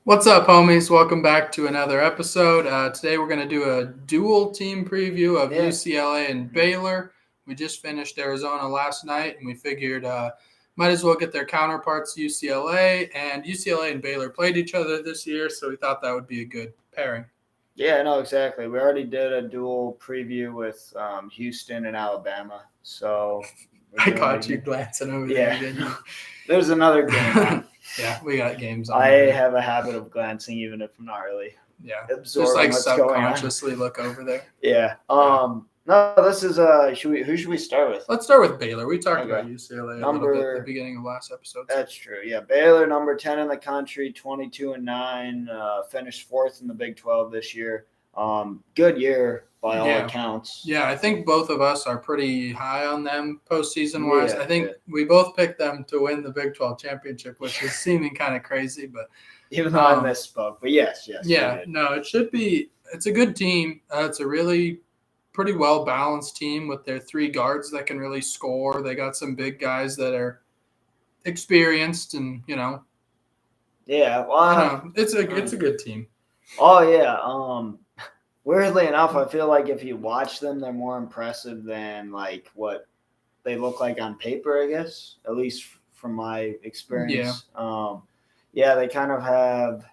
What's up, homies? Welcome back to another episode. Today we're going to do a dual team preview of UCLA and Baylor. We just finished Arizona last night, and we figured might as well get their counterparts UCLA. And UCLA and Baylor played each other this year, so we thought that would be a good pairing. Yeah, no, exactly. We already did a dual preview with Houston and Alabama. So I caught you glancing over there. Yeah, there's another game. Yeah, we got games on. I have a habit of glancing, even if I'm not really. Yeah, absorbing just like subconsciously look over there. Yeah. No, this is who should we start with? Let's start with Baylor. We talked about UCLA a little bit at the beginning of last episode. That's true. Yeah, Baylor, number 10 in the country, 22-9, finished fourth in the Big 12 this year. Good year by all accounts. Yeah, I think both of us are pretty high on them postseason wise. I think we both picked them to win the Big 12 championship, which is seeming kind of crazy, but even though I misspoke. But yes. Yeah, no, it should be. It's a good team. It's a really pretty well balanced team with their three guards that can really score. They got some big guys that are experienced, and yeah, well, it's a good team. Oh yeah. Weirdly enough, I feel like if you watch them, they're more impressive than like what they look like on paper, I guess, at least from my experience. Yeah, they kind of have.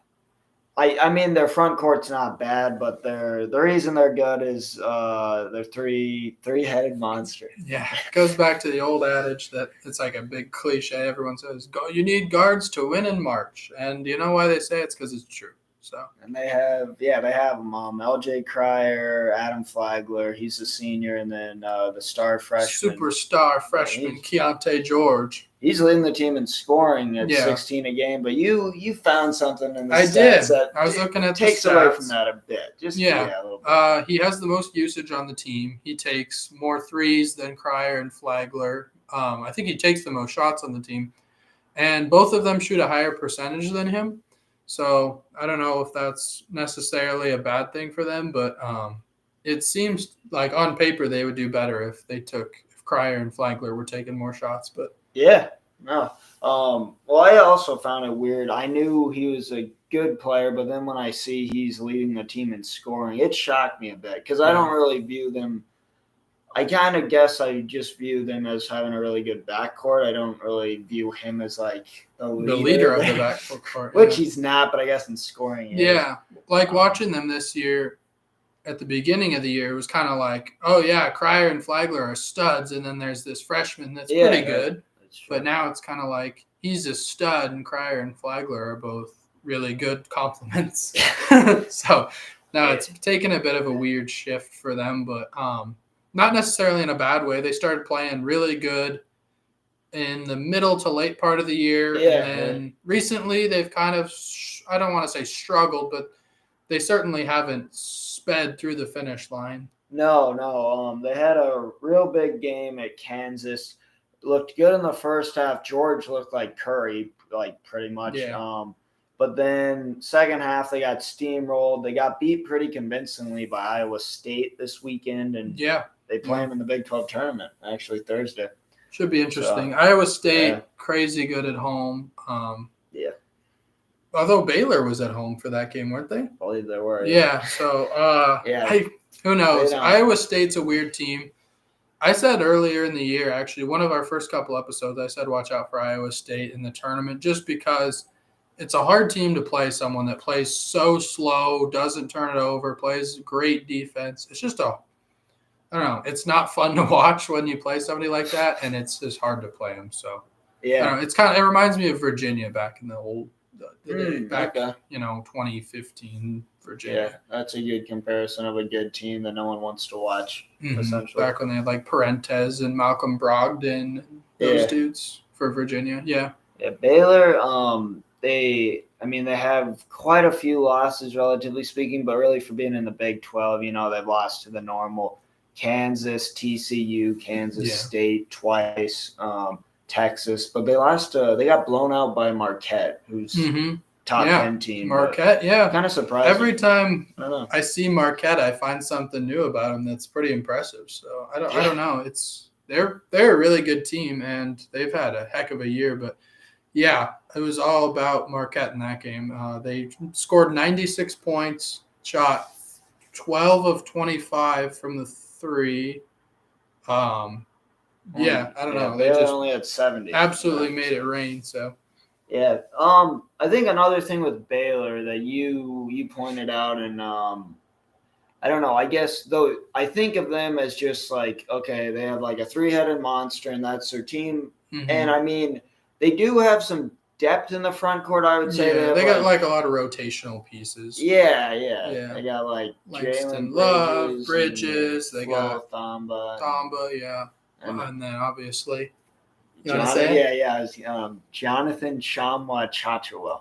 I mean, their front court's not bad, but the reason they're good is they're three-headed monster. Yeah, it goes back to the old adage that it's like a big cliche. Everyone says, "You need guards to win in March," and you know why they say it's because it's true. So, and they have them. L.J. Cryer, Adam Flagler, he's a senior, and then the superstar freshman Keontae George. He's leading the team in scoring at 16 a game. But you found something in the stats did. That I was looking at takes the stats. Away from that a bit. A little bit. He has the most usage on the team. He takes more threes than Cryer and Flagler. I think he takes the most shots on the team, and both of them shoot a higher percentage than him. So I don't know if that's necessarily a bad thing for them, but it seems like on paper they would do better if Cryer and Flagler were taking more shots. But well, I also found it weird. I knew he was a good player, but then when I see he's leading the team in scoring, it shocked me a bit because I don't really view them. I kind of guess I just view them as having a really good backcourt. I don't really view him as like the leader of the backcourt, which he's not, but I guess in scoring. Yeah, like watching them this year, at the beginning of the year, it was kind of like, oh yeah, Cryer and Flagler are studs, and then there's this freshman that's pretty good. But now it's kind of like he's a stud, and Cryer and Flagler are both really good compliments. So now it's taken a bit of a weird shift for them, but not necessarily in a bad way. They started playing really good in the middle to late part of the year. And then recently they've kind of, I don't want to say struggled, but they certainly haven't sped through the finish line. No. They had a real big game at Kansas. Looked good in the first half. George looked like Curry, like pretty much. Yeah. But then second half, they got steamrolled. They got beat pretty convincingly by Iowa State this weekend. And they play them in the Big 12 tournament, actually, Thursday. Should be interesting. So, Iowa State, crazy good at home. Although Baylor was at home for that game, weren't they? I believe they were. Yeah. So, who knows? Iowa State's a weird team. I said earlier in the year, actually, one of our first couple episodes, I said watch out for Iowa State in the tournament just because it's a hard team to play someone that plays so slow, doesn't turn it over, plays great defense. It's just I don't know. It's not fun to watch when you play somebody like that, and it's just hard to play them. So, it reminds me of Virginia back in the old day, 2015 Virginia. Yeah, that's a good comparison of a good team that no one wants to watch, essentially. Back when they had like Parentes and Malcolm Brogdon, those dudes for Virginia. Yeah. Yeah, Baylor, they have quite a few losses, relatively speaking, but really for being in the Big 12, they've lost to the normal Kansas, TCU, Kansas State twice, Texas, but they got blown out by Marquette, who's top 10 team. Marquette, kind of surprising. Every time I see Marquette, I find something new about them that's pretty impressive. So I don't know. They're a really good team, and they've had a heck of a year. But it was all about Marquette in that game. They scored 96 points, shot 12 of 25 from the three. I don't know. They just only had 70. Absolutely made it rain. So. Yeah. I think another thing with Baylor that you pointed out, and I don't know. I guess though I think of them as just like, okay, they have like a 3-headed monster, and that's their team. Mm-hmm. And I mean, they do have some depth in the front court. I would say they got like a lot of rotational pieces. Yeah. They got like Langston Jalen Love, Bridges. They got Thamba. Yeah, and then obviously. Jonathan Shamwa Chachawa.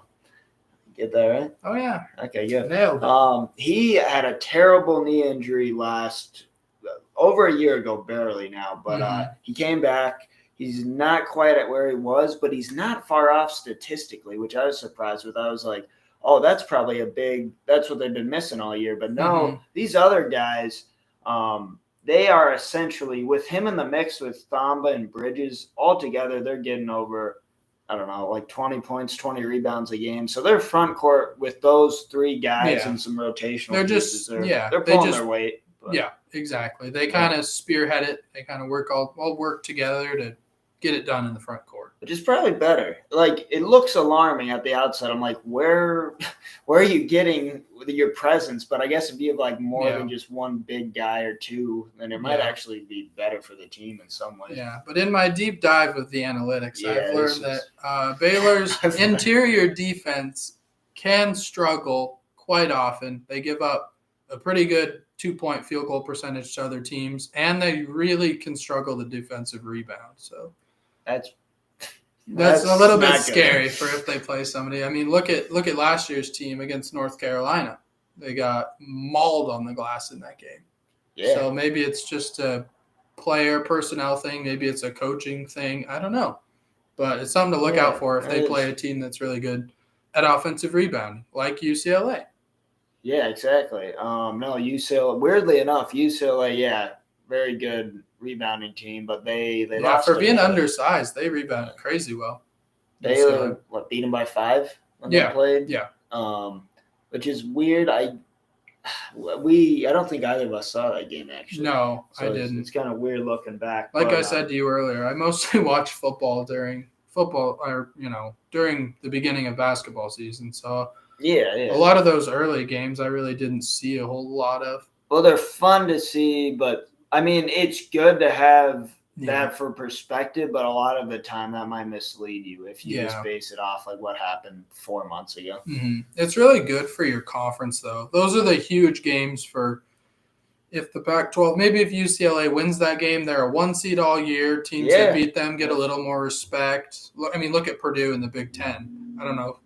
Get that right? Oh, yeah. Okay, good. Nailed it. He had a terrible knee injury over a year ago, barely now, but he came back. He's not quite at where he was, but he's not far off statistically, which I was surprised with. I was like, oh, that's probably that's what they've been missing all year. But no, these other guys, they are essentially, with him in the mix with Thamba and Bridges, all together, they're getting over, I don't know, like 20 points, 20 rebounds a game. So their front court with those three guys and some rotational pieces, they're pulling their weight. But. Yeah, exactly. They kind of spearhead it. They kind of all work together to get it done in the front court. Which is probably better. Like, it looks alarming at the outset. I'm like, where are you getting your presence? But I guess if you have like more than just one big guy or two, then it might actually be better for the team in some ways. Yeah, but in my deep dive with the analytics, I've learned that Baylor's interior defense can struggle quite often. They give up a pretty good 2-point field goal percentage to other teams, and they really can struggle the defensive rebound. So that's a little bit scary for if they play somebody. I mean, look at last year's team against North Carolina. They got mauled on the glass in that game. Yeah. So maybe it's just a player personnel thing. Maybe it's a coaching thing. I don't know. But it's something to look out for if they play a team that's really good at offensive rebounding, like UCLA. Yeah, exactly. No, UCLA, weirdly enough, UCLA, very good rebounding team, but they lost. For being undersized, they rebounded crazy well. Baylor, beat them by 5 when they played? Yeah. Which is weird. I don't think either of us saw that game, actually. No, I didn't. It's kind of weird looking back. Like I said to you earlier, I mostly watch football during the beginning of basketball season. So a lot of those early games I really didn't see a whole lot of. Well, they're fun to see, but I mean, it's good to have that for perspective, but a lot of the time that might mislead you if you just base it off like what happened 4 months ago. Mm-hmm. It's really good for your conference, though. Those are the huge games for if the Pac-12, maybe if UCLA wins that game, they're a 1 seed all year. Teams that beat them get a little more respect. I mean, look at Purdue in the Big Ten. I don't know if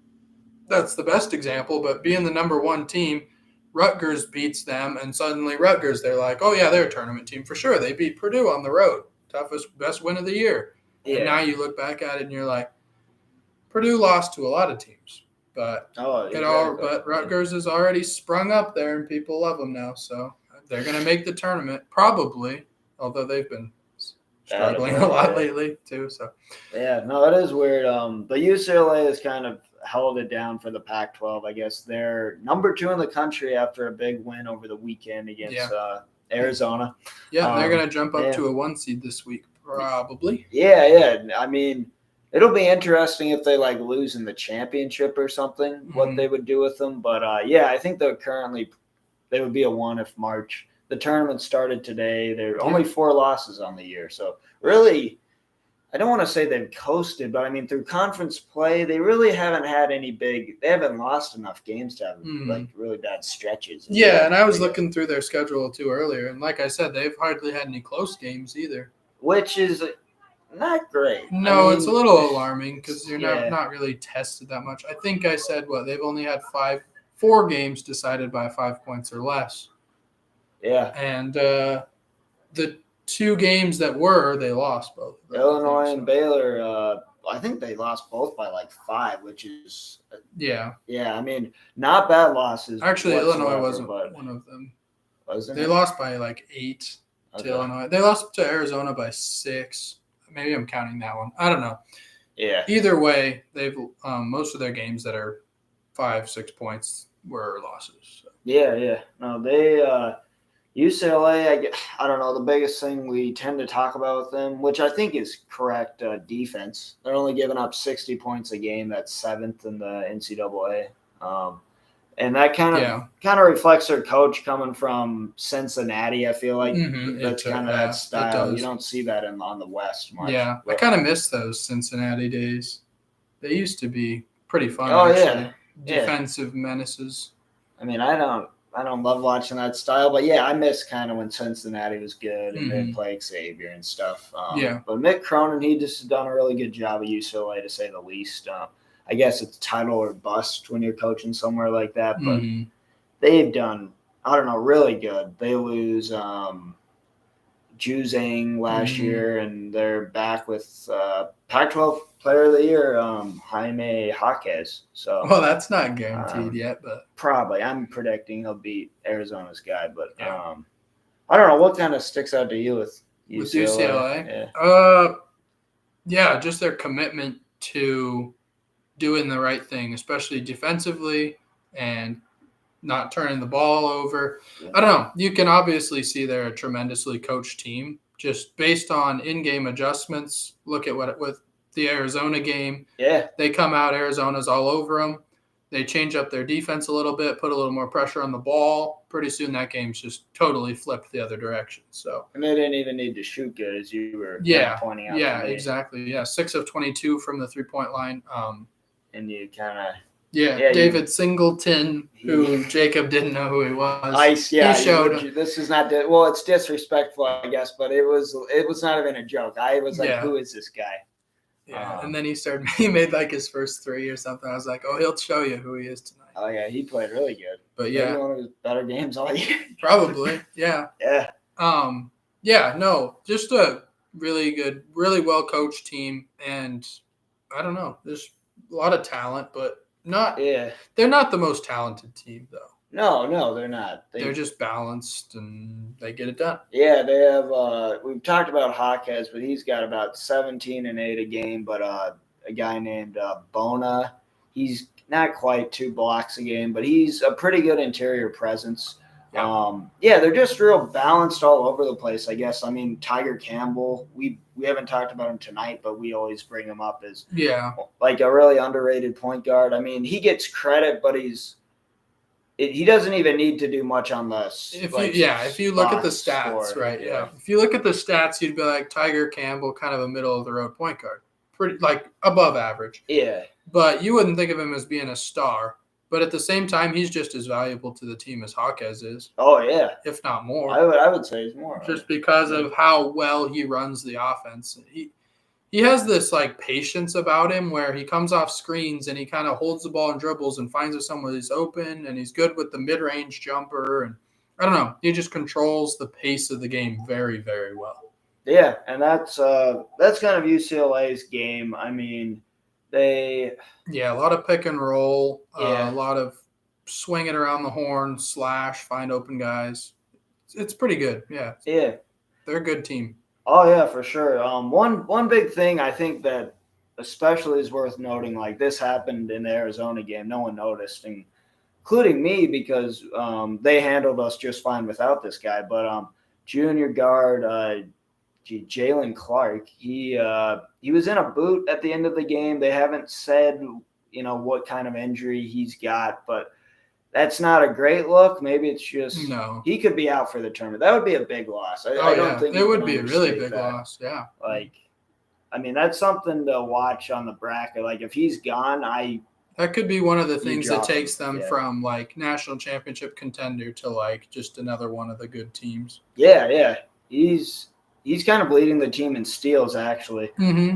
that's the best example, but being the number 1 team, Rutgers beats them, and suddenly Rutgers, they're like, oh, yeah, they're a tournament team for sure. They beat Purdue on the road. Best win of the year. Yeah. And now you look back at it and you're like, Purdue lost to a lot of teams. But but Rutgers is already sprung up there, and people love them now. So they're going to make the tournament, probably, although they've been struggling a lot lately too. So yeah, no, it is weird. But UCLA has kind of held it down for the Pac-12. I guess they're number 2 in the country after a big win over the weekend against Arizona. Yeah, they're going to jump up to a 1 seed this week, probably. Yeah. I mean, it'll be interesting if they lose in the championship or something, what they would do with them. But I think they would be a 1 if March. The tournament started today. There are only 4 losses on the year. So really, I don't want to say they've coasted, but I mean, through conference play, they really haven't had they haven't lost enough games to have really bad stretches. Yeah, and I was looking through their schedule too earlier, and like I said, they've hardly had any close games either. Which is not great. No, it's a little alarming because you're not really tested that much. I think I said they've only had 4 games decided by 5 points or less. Yeah. And the 2 games that they lost both. Illinois and Baylor, I think they lost both by 5, which is yeah. I mean, not bad losses. Actually, Illinois wasn't one of them. Wasn't they lost by 8 to Illinois. They lost to Arizona by 6. Maybe I'm counting that one. I don't know. Yeah. Either way, they've most of their games that are 5-6 points were losses. So. Yeah. No, they UCLA. I don't know. The biggest thing we tend to talk about with them, which I think is correct, defense. They're only giving up 60 points a game. That's 7th in the NCAA. And that kind of reflects their coach coming from Cincinnati. I feel like that's kind of that style. You don't see that on the West much. Yeah, I kind of miss those Cincinnati days. They used to be pretty fun. Oh actually. Defensive menaces. I mean, I don't love watching that style, but yeah, I miss kind of when Cincinnati was good and they'd play Xavier and stuff. But Mick Cronin, he just has done a really good job at UCLA, to say the least. I guess it's title or bust when you're coaching somewhere like that, but they've done, I don't know, really good. They lose Juzang last year, and they're back with Pac-12 Player of the Year, Jaime Jaquez. So, well, that's not guaranteed yet, but probably. I'm predicting he'll beat Arizona's guy, but I don't know. What kind of sticks out to you with UCLA? Yeah, just their commitment to doing the right thing, especially defensively and not turning the ball over. Yeah. I don't know. You can obviously see they're a tremendously coached team just based on in-game adjustments. Look at with the Arizona game. Yeah. They come out, Arizona's all over them. They change up their defense a little bit, put a little more pressure on the ball. Pretty soon that game's just totally flipped the other direction. So, and they didn't even need to shoot good, as you were pointing out. Yeah, exactly. Yeah, 6 of 22 from the three-point line. And you kind of David Singleton, who Jacob didn't know who he was. He showed. This is not it's disrespectful, I guess, but it was not even a joke. I was like, who is this guy? Yeah, and then he made like his first 3 or something. I was like, oh, he'll show you who he is tonight. Oh yeah, he played really good. But maybe one of his better games all year. Probably, yeah. Just a really good, really well coached team, and I don't know, there's a lot of talent, but they're not the most talented team though. No, they're not. They're just balanced and they get it done. Yeah, they have we've talked about Jaquez, but he's got about 17 and 8 a game, but a guy named Bona, he's not quite 2 blocks a game, but he's a pretty good interior presence. They're just real balanced all over the place, I guess. I mean, Tiger Campbell, we haven't talked about him tonight, but we always bring him up as like a really underrated point guard. I mean, he gets credit, but he doesn't even need to do much on this. If you look at the stats, right? Yeah. If you look at the stats, you'd be like Tiger Campbell, kind of a middle of the road point guard, pretty like above average. Yeah. But you wouldn't think of him as being a star. But at the same time, he's just as valuable to the team as Jaquez is. Oh, yeah. If not more. I would say he's more. Just because of how well he runs the offense. He has this, like, patience about him where he comes off screens and he kind of holds the ball and dribbles and finds if somebody's open, and he's good with the mid-range jumper. And I don't know. He just controls the pace of the game very, very well. Yeah, and that's kind of UCLA's game. I mean – a lot of pick and roll, a lot of swing it around the horn, find open guys. It's pretty good. Yeah. They're a good team. Oh yeah, for sure. One big thing I think that especially is worth noting, like this happened in the Arizona game. No one noticed, including me, because they handled us just fine without this guy. But junior guard Jalen Clark, he was in a boot at the end of the game. They haven't said, what kind of injury he's got, but that's not a great look. Maybe it's just he could be out for the tournament. That would be a big loss. I don't think it would be a really big loss. Yeah. Like, I mean, that's something to watch on the bracket. Like, if he's gone, that could be one of the things that takes them from like national championship contender to like just another one of the good teams. Yeah. He's kind of leading the team in steals, actually. He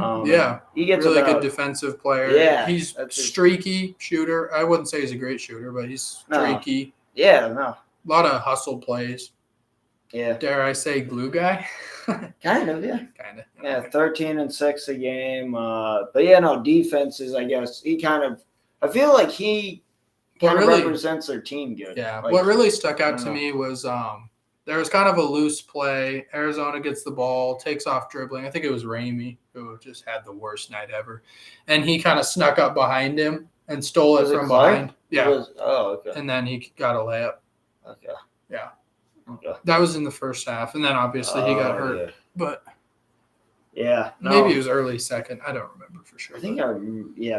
gets really good defensive player. Yeah, he's streaky shooter. I wouldn't say he's a great shooter, but he's streaky. A lot of hustle plays. Yeah. Dare I say glue guy? Kind of, yeah. Kind of. Yeah, 13 and 6 a game. Defenses, I guess. I feel like he kind of represents their team good. Yeah. Like, what really stuck out to me was there was kind of a loose play. Arizona gets the ball, takes off dribbling. I think it was Ramey who just had the worst night ever. And he kind of snuck up behind him and stole it from behind. Yeah. Okay. And then he got a layup. Okay. Yeah. Okay. That was in the first half. And then obviously he got hurt. Yeah. But yeah, maybe it was early second. I don't remember for sure. I think I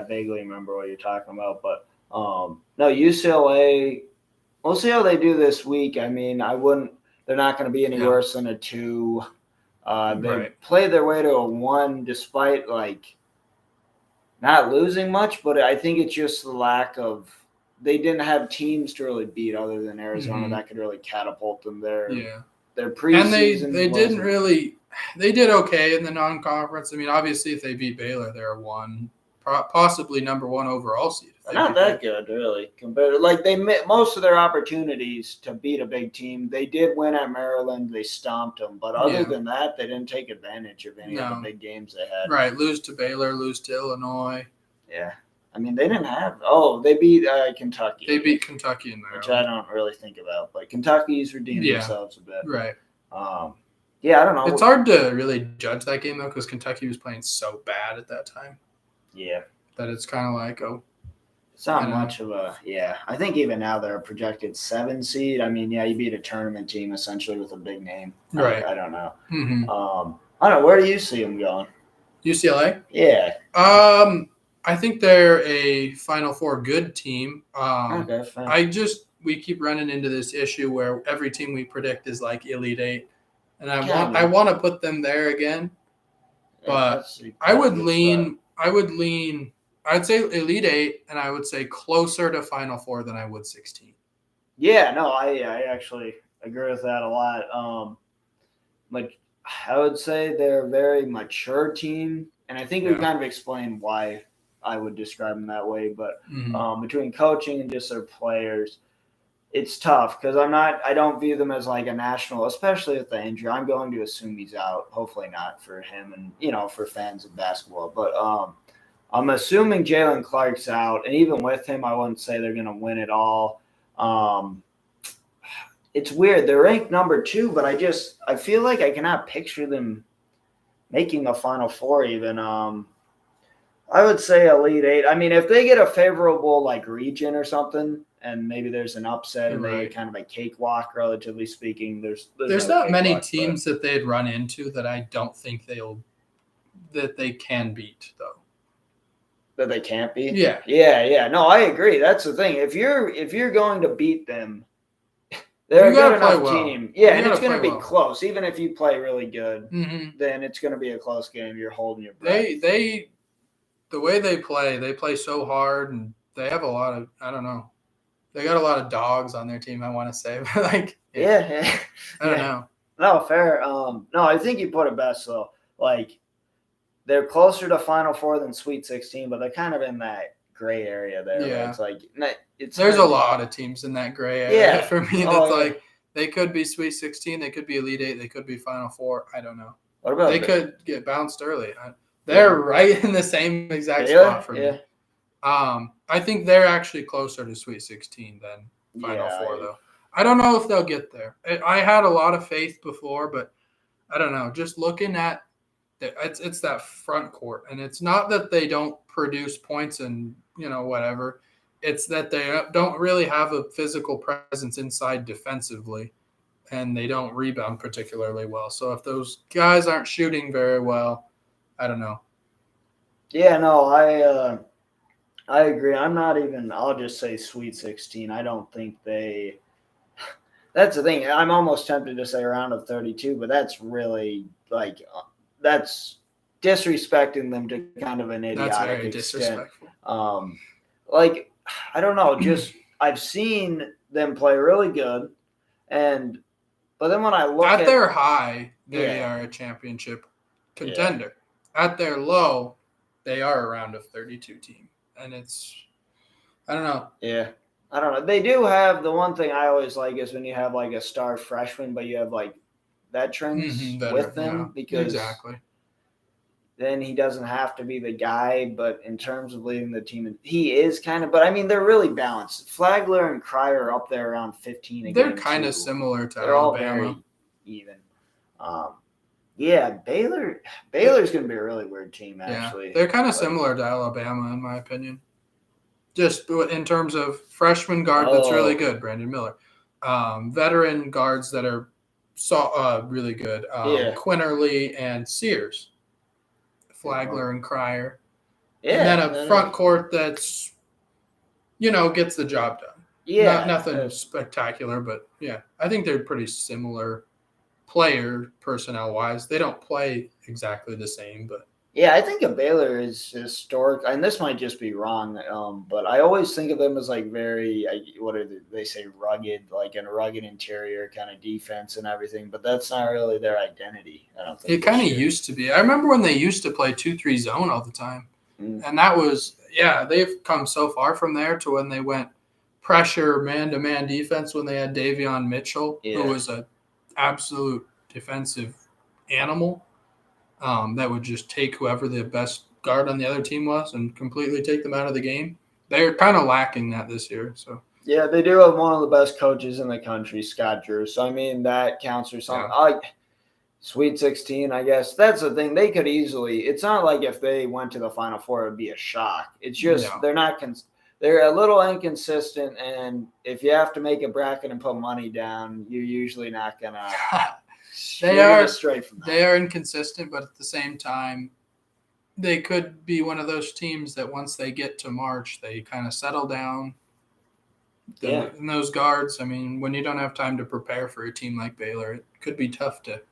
vaguely remember what you're talking about. But no, UCLA, we'll see how they do this week. I mean, they're not going to be any worse than a 2. They played their way to a 1 despite not losing much, but I think it's just the lack of they didn't have teams to really beat other than Arizona that could really catapult them there. Yeah. Their preseason and they didn't really – they did okay in the non-conference. I mean, obviously, if they beat Baylor, they're a 1, possibly number 1 overall seed. Not that good, really. Compared to, they most of their opportunities to beat a big team. They did win at Maryland. They stomped them. But other than that, they didn't take advantage of any of the big games they had. Right. Lose to Baylor, lose to Illinois. Yeah. I mean, they didn't have – they beat Kentucky. They beat Kentucky in Maryland. Which I don't really think about. But Kentucky's redeemed themselves a bit. Right. Yeah, I don't know. It's hard to really judge that game, though, because Kentucky was playing so bad at that time. Yeah. That it's kind of like, it's not much of a I think even now they're a projected 7 seed. I mean, you beat a tournament team essentially with a big name. Right. I don't know. Mm-hmm. I don't know. Where do you see them going? UCLA? Yeah. I think they're a Final Four good team. Okay, fine. We keep running into this issue where every team we predict is like Elite 8, and I want to put them there again, but I would lean. I'd say Elite 8, and I would say closer to Final Four than I would 16. Yeah, no, I actually agree with that a lot. I would say they're a very mature team, and I think we've kind of explained why I would describe them that way. But between coaching and just their players, it's tough because I don't view them as like a national, especially with the injury. I'm going to assume he's out. Hopefully not for him and for fans of basketball, but I'm assuming Jalen Clark's out, and even with him, I wouldn't say they're going to win it all. It's weird. They're ranked number 2, but I feel like I cannot picture them making the Final Four even. I would say Elite 8. I mean, if they get a favorable region or something, and maybe there's an upset and they get kind of a cakewalk, relatively speaking, there's not many teams that they'd run into that I don't think that they can beat though. That they can't beat? Yeah. Yeah. No, I agree. That's the thing. If you're going to beat them, they're a good enough team. Yeah, and it's going to be close. Even if you play really good, then it's going to be a close game. You're holding your breath. The way they play so hard, and they have a lot of, I don't know, they got a lot of dogs on their team, I want to say. But I don't know. No, fair. No, I think you put it best, though. They're closer to Final Four than Sweet 16, but they're kind of in that gray area there. Yeah. There's a lot of teams in that gray area for me. That's they could be Sweet 16, they could be Elite 8, they could be Final Four. I don't know. What about they could get bounced early. They're right in the same exact spot for me. I think they're actually closer to Sweet 16 than Final Four, though. I don't know if they'll get there. I had a lot of faith before, but I don't know. Just looking at it's that front court, and it's not that they don't produce points and whatever. It's that they don't really have a physical presence inside defensively, and they don't rebound particularly well. So if those guys aren't shooting very well, I don't know. Yeah, no, I agree. I'll just say Sweet 16. I don't think they – that's the thing. I'm almost tempted to say a round of 32, but that's really that's disrespecting them to kind of an idiotic extent. That's very disrespectful. I don't know. Just I've seen them play really good, but then when I look at their high, they are a championship contender. Yeah. At their low, they are a round of 32 team, and I don't know. Yeah, I don't know. They do have the one thing I always like is when you have a star freshman, but you have veterans with them because then he doesn't have to be the guy. But in terms of leading the team, he is kind of. But I mean, they're really balanced. Flagler and Cryer are up there around 15 a game. They're kind of similar to Alabama. All very even. Yeah, Baylor's going to be a really weird team, actually. Yeah, they're kind of similar to Alabama, in my opinion. Just in terms of freshman guard that's really good, Brandon Miller. Veteran guards that are really good. Quinterly and Sears. Flagler and Cryer. Yeah, and then a front court that's, gets the job done. Yeah. Nothing spectacular, but yeah, I think they're pretty similar player personnel-wise. They don't play exactly the same, but. Yeah, I think of Baylor is historic, and this might just be wrong, but I always think of them as like very, they say, rugged, like in a rugged interior kind of defense and everything, but that's not really their identity, I don't think. It kind of used to be. I remember when they used to play 2-3 zone all the time, and that was, they've come so far from there to when they went pressure man-to-man defense when they had Davion Mitchell, who was an absolute defensive animal. That would just take whoever the best guard on the other team was and completely take them out of the game. They're kind of lacking that this year. So yeah, they do have one of the best coaches in the country, Scott Drew. So I mean that counts for something. Yeah. Sweet 16, I guess. That's the thing. They could easily. It's not like if they went to the Final Four, it would be a shock. It's just they're not. They're a little inconsistent, and if you have to make a bracket and put money down, you're usually not gonna. They are inconsistent, but at the same time, they could be one of those teams that once they get to March, they kind of settle down. And those guards, I mean, when you don't have time to prepare for a team like Baylor, it could be tough to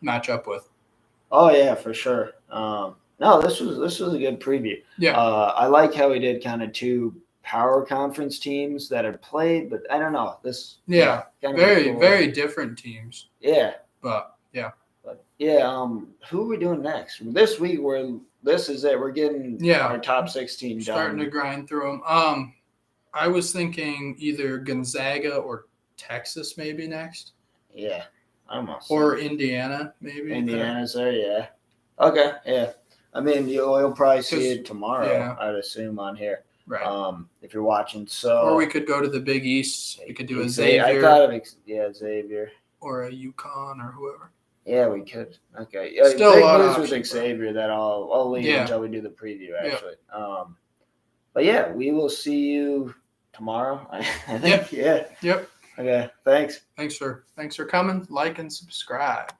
match up with. Oh yeah, for sure. No, this was a good preview. Yeah, I like how we did kind of two power conference teams that have played, but I don't know this. Yeah, very different teams. Yeah. But yeah. Who are we doing next? This week this is it. We're getting our top 16 done. Starting to grind through them. I was thinking either Gonzaga or Texas maybe next. Yeah, almost. Or Indiana maybe. Indiana's there, yeah. Okay, yeah. I mean, you'll probably see it tomorrow, I'd assume, on here. Right. If you're watching. Or we could go to the Big East. We could do a Xavier. I thought of Xavier. Or a UConn or whoever. Yeah, we could. Okay. Still big a lot news of with Xavier that I'll leave until we do the preview, actually. Yeah. But yeah, we will see you tomorrow. I think. Yep. Yeah. Yep. Okay. Thanks. Thanks for coming. Like and subscribe.